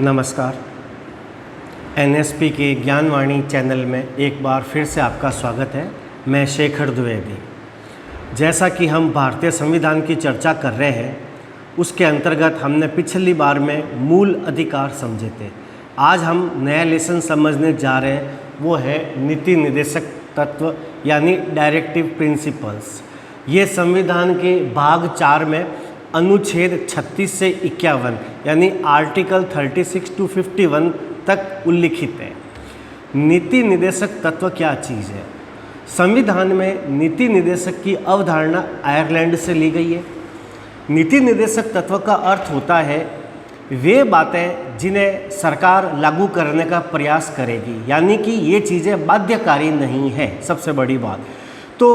नमस्कार। एनएसपी के ज्ञानवाणी चैनल में एक बार फिर से आपका स्वागत है। मैं शेखर द्विवेदी। जैसा कि हम भारतीय संविधान की चर्चा कर रहे हैं, उसके अंतर्गत हमने पिछली बार में मूल अधिकार समझे थे। आज हम नया लेसन समझने जा रहे हैं, वो है नीति निर्देशक तत्व यानी डायरेक्टिव प्रिंसिपल्स। ये संविधान के भाग 4 में अनुच्छेद 36 से 51 यानी आर्टिकल 36 to 51 तक उल्लिखित है। नीति निर्देशक तत्व क्या चीज़ है? संविधान में नीति निर्देशक की अवधारणा आयरलैंड से ली गई है। नीति निर्देशक तत्व का अर्थ होता है वे बातें जिन्हें सरकार लागू करने का प्रयास करेगी, यानी कि ये चीज़ें बाध्यकारी नहीं है। सबसे बड़ी बात तो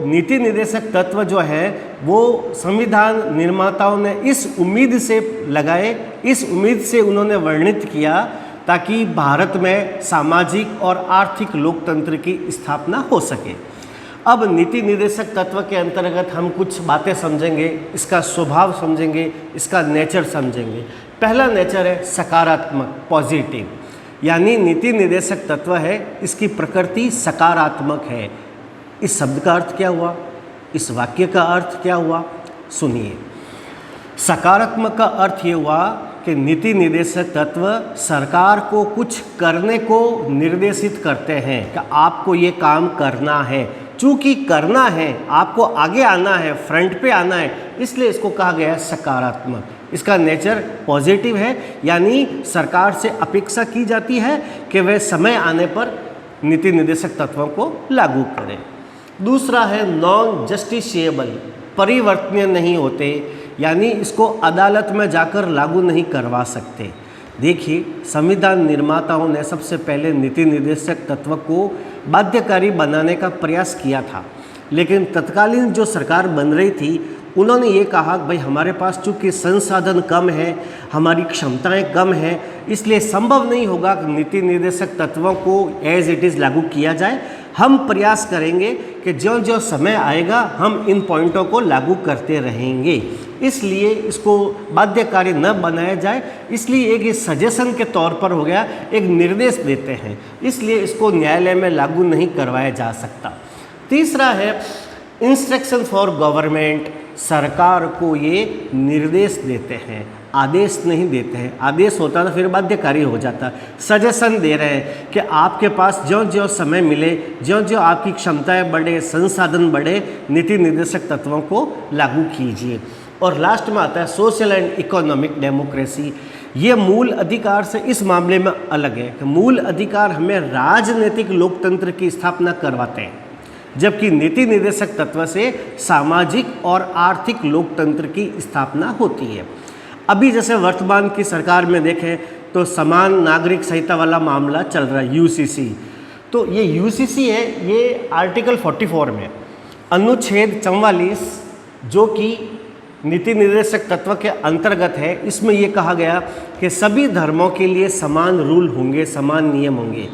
नीति निर्देशक तत्व जो है वो संविधान निर्माताओं ने इस उम्मीद से लगाए, इस उम्मीद से उन्होंने वर्णित किया ताकि भारत में सामाजिक और आर्थिक लोकतंत्र की स्थापना हो सके। अब नीति निर्देशक तत्व के अंतर्गत हम कुछ बातें समझेंगे, इसका स्वभाव समझेंगे, इसका नेचर समझेंगे। पहला नेचर है सकारात्मक, पॉजिटिव, यानी नीति निर्देशक तत्व है, इसकी प्रकृति सकारात्मक है। इस शब्द का अर्थ क्या हुआ? इस वाक्य का अर्थ क्या हुआ? सुनिए। सकारात्मक का अर्थ ये हुआ कि नीति निर्देशक तत्व सरकार को कुछ करने को निर्देशित करते हैं कि आपको ये काम करना है। चूँकि करना है, आपको आगे आना है, फ्रंट पे आना है, इसलिए इसको कहा गया है सकारात्मक। इसका नेचर पॉजिटिव है, यानी सरकार से अपेक्षा की जाती है कि वह समय आने पर नीति निर्देशक तत्वों को लागू करें। दूसरा है नॉन जस्टिशिएबल, परिवर्तनीय नहीं होते, यानी इसको अदालत में जाकर लागू नहीं करवा सकते। देखिए, संविधान निर्माताओं ने सबसे पहले नीति निर्देशक तत्व को बाध्यकारी बनाने का प्रयास किया था, लेकिन तत्कालीन जो सरकार बन रही थी उन्होंने ये कहा भाई हमारे पास चूँकि संसाधन कम है, हमारी क्षमताएं कम हैं, इसलिए संभव नहीं होगा कि नीति निर्देशक तत्वों को एज इट इज़ लागू किया जाए। हम प्रयास करेंगे कि ज्यों-ज्यों समय आएगा हम इन पॉइंटों को लागू करते रहेंगे, इसलिए इसको बाध्यकारी न बनाया जाए। इसलिए एक सजेशन के तौर पर हो गया, एक निर्देश देते हैं, इसलिए इसको न्यायालय में लागू नहीं करवाया जा सकता। तीसरा है इंस्ट्रक्शन फॉर गवर्नमेंट, सरकार को ये निर्देश देते हैं, आदेश नहीं देते हैं। आदेश होता तो फिर बाध्यकारी हो जाता। सजेशन दे रहे हैं कि आपके पास ज्यों-ज्यों समय मिले, ज्यों-ज्यों आपकी क्षमताएं बढ़े, संसाधन बढ़े, नीति निर्देशक तत्वों को लागू कीजिए। और लास्ट में आता है सोशल एंड इकोनॉमिक डेमोक्रेसी। ये मूल अधिकार से इस मामले में अलग है कि मूल अधिकार हमें राजनीतिक लोकतंत्र की स्थापना करवाते हैं, जबकि नीति निर्देशक तत्व से सामाजिक और आर्थिक लोकतंत्र की स्थापना होती है। अभी जैसे वर्तमान की सरकार में देखें तो समान नागरिक संहिता वाला मामला चल रहा है, यूसीसी। तो ये यूसीसी है, ये आर्टिकल 44 में अनुच्छेद 44 जो कि नीति निर्देशक तत्व के अंतर्गत है, इसमें ये कहा गया कि सभी धर्मों के लिए समान रूल होंगे, समान नियम होंगे।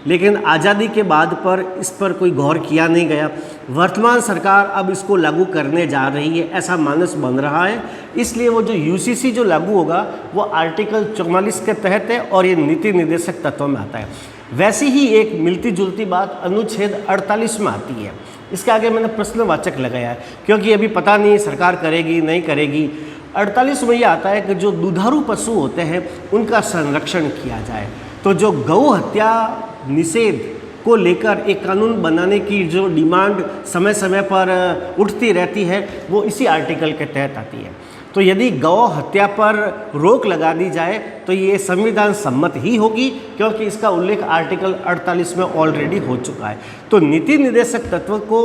लेकिन आज़ादी के बाद पर इस पर कोई गौर किया नहीं गया। वर्तमान सरकार अब इसको लागू करने जा रही है, ऐसा मानस बन रहा है। इसलिए वो जो यूसीसी जो लागू होगा वो आर्टिकल 44 के तहत है और ये नीति निर्देशक तत्व में आता है। वैसे ही एक मिलती जुलती बात अनुच्छेद 48 में आती है। इसके आगे मैंने प्रश्नवाचक लगाया है क्योंकि अभी पता नहीं सरकार करेगी नहीं करेगी। 48 में ये आता है कि जो दुधारू पशु होते हैं उनका संरक्षण किया जाए। तो जो गौ हत्या निषेध को लेकर एक कानून बनाने की जो डिमांड समय समय पर उठती रहती है वो इसी आर्टिकल के तहत आती है। तो यदि गौ हत्या पर रोक लगा दी जाए तो ये संविधान सम्मत ही होगी, क्योंकि इसका उल्लेख आर्टिकल 48 में ऑलरेडी हो चुका है। तो नीति निर्देशक तत्व को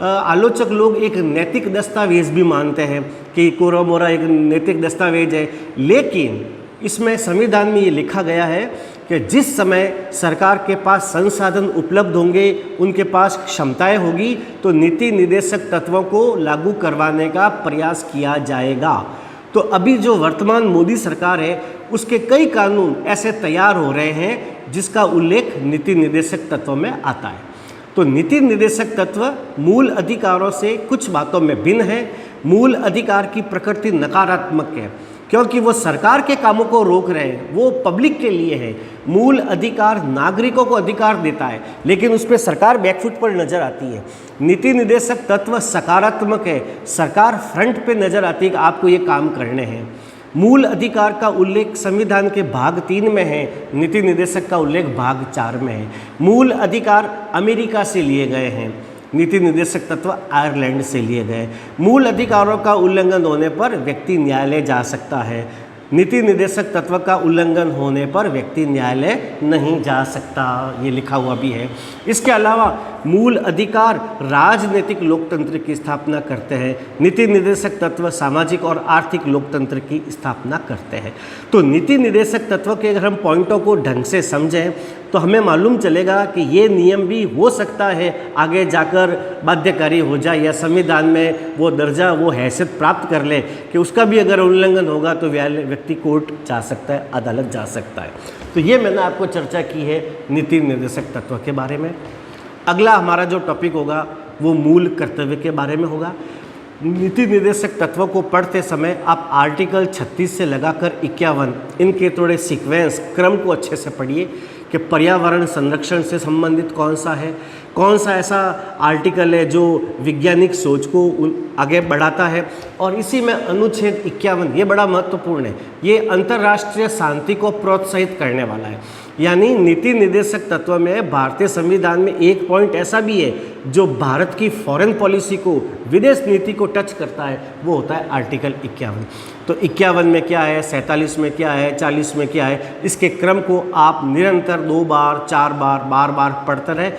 आलोचक लोग एक नैतिक दस्तावेज भी मानते हैं कि कोरा मोरा एक नैतिक दस्तावेज है, लेकिन इसमें संविधान में ये लिखा गया है कि जिस समय सरकार के पास संसाधन उपलब्ध होंगे, उनके पास क्षमताएं होगी, तो नीति निर्देशक तत्वों को लागू करवाने का प्रयास किया जाएगा। तो अभी जो वर्तमान मोदी सरकार है उसके कई कानून ऐसे तैयार हो रहे हैं जिसका उल्लेख नीति निर्देशक तत्व में आता है। तो नीति निर्देशक तत्व मूल अधिकारों से कुछ बातों में भिन्न है। मूल अधिकार की प्रकृति नकारात्मक है, क्योंकि वो सरकार के कामों को रोक रहे हैं, वो पब्लिक के लिए है। मूल अधिकार नागरिकों को अधिकार देता है, लेकिन उस पर सरकार बैकफुट पर नजर आती है। नीति निर्देशक तत्व सकारात्मक है, सरकार फ्रंट पे नजर आती है कि आपको ये काम करने हैं। मूल अधिकार का उल्लेख संविधान के भाग 3 में है, नीति निर्देशक का उल्लेख भाग 4 में है। मूल अधिकार अमेरिका से लिए गए हैं, नीति निर्देशक तत्व आयरलैंड से लिए गए। मूल अधिकारों का उल्लंघन होने पर व्यक्ति न्यायालय जा सकता है, नीति निर्देशक तत्व का उल्लंघन होने पर व्यक्ति न्यायालय नहीं जा सकता, ये लिखा हुआ भी है। इसके अलावा मूल अधिकार राजनीतिक लोकतंत्र की स्थापना करते हैं, नीति निर्देशक तत्व सामाजिक और आर्थिक लोकतंत्र की स्थापना करते हैं। तो नीति निर्देशक तत्व के अगर हम पॉइंटों को ढंग से समझें तो हमें मालूम चलेगा कि ये नियम भी हो सकता है आगे जाकर बाध्यकारी हो जाए, या संविधान में वो दर्जा, वो हैसियत प्राप्त कर ले कि उसका भी अगर उल्लंघन होगा तो व्यक्ति कोर्ट जा सकता है, अदालत जा सकता है। तो ये मैंने आपको चर्चा की है नीति निर्देशक तत्व के बारे में। अगला हमारा जो टॉपिक होगा वो मूल कर्तव्य के बारे में होगा। नीति निर्देशक तत्व को पढ़ते समय आप आर्टिकल 36 से लगाकर 51 इनके थोड़े सीक्वेंस क्रम को अच्छे से पढ़िए कि पर्यावरण संरक्षण से संबंधित कौन सा है, कौन सा ऐसा आर्टिकल है जो वैज्ञानिक सोच को आगे बढ़ाता है। और इसी में अनुच्छेद 51 ये बड़ा महत्वपूर्ण है, ये अंतर्राष्ट्रीय शांति को प्रोत्साहित करने वाला है। यानी नीति निर्देशक तत्व में भारतीय संविधान में एक पॉइंट ऐसा भी है जो भारत की फॉरेन पॉलिसी को, विदेश नीति को टच करता है, वो होता है आर्टिकल 51। तो 51 में क्या है, 47 में क्या है, 40 में क्या है, इसके क्रम को आप निरंतर 2 बार 4 बार बार बार पढ़ते रहे।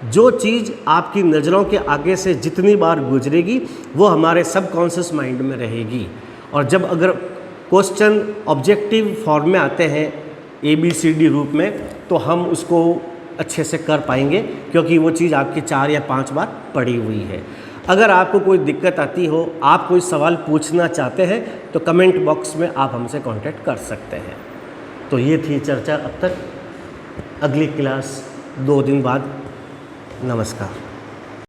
जो चीज़ आपकी नज़रों के आगे से जितनी बार गुजरेगी वो हमारे सबकॉन्शियस माइंड में रहेगी। और जब अगर क्वेश्चन ऑब्जेक्टिव फॉर्म में आते हैं ABCD रूप में, तो हम उसको अच्छे से कर पाएंगे, क्योंकि वो चीज़ आपकी 4 या 5 बार पढ़ी हुई है। अगर आपको कोई दिक्कत आती हो, आप कोई सवाल पूछना चाहते हैं, तो कमेंट बॉक्स में आप हमसे कांटेक्ट कर सकते हैं। तो ये थी चर्चा अब तक। अगली क्लास 2 दिन बाद। नमस्कार।